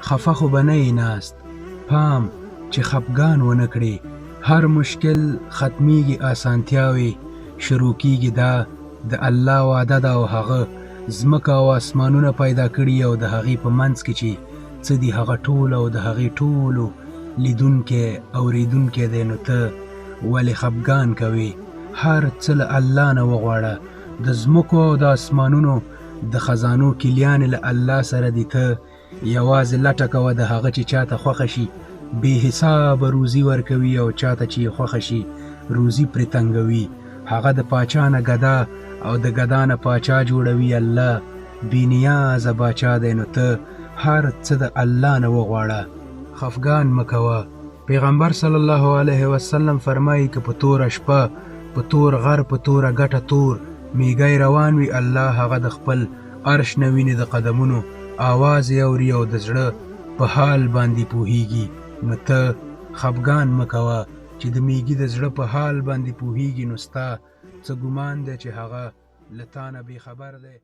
خفه خو به نه یې ناست، پام چې خفګان ونه کړې. هر مشکل ختمیږي، اسانتیاوې شروع کیږي. دا د الله وعده ده او هغه ځمکه او اسمانونه پیدا کړي او د هغې په منځ کې چې څه دي هغه ټول او د هغې ټولو لیدونکی اورېدونکی دی. نو ته ولې خفګان کوې؟ هر څه له الله نه وغواړه. د ځمکو او د اسمانونو د خزانو کلیانې له الله سره دي. ته یوازې لټه کوه د هغه چې چاته خوښه شي بې حسابه روزي ورکوي او چاته چې یې خوښه شي روزي پرې تنګوي. هغه د پاچا نه ګدا او د ګدا نه پاچا جوړوي. الله بې نیازه باچا دی. نو ته هر څه د الله نه وغواړه، خفګان مه کوه. پیغمبر صلی الله علیه وسلم فرمایي که په توره شپه، په تور غر، په توره ګټه تور میږی روان وي، الله هغه د خپل عرش نه ویني، د قدمونو آواز یې اوري او د زړه په حال باندې پوهیږي. نو ته خفګان مه کوه چې د میږي د زړه په حال باندې پوهیږي. نو ستا څه ګمان دی چې هغه له تا نه بې خبر دی؟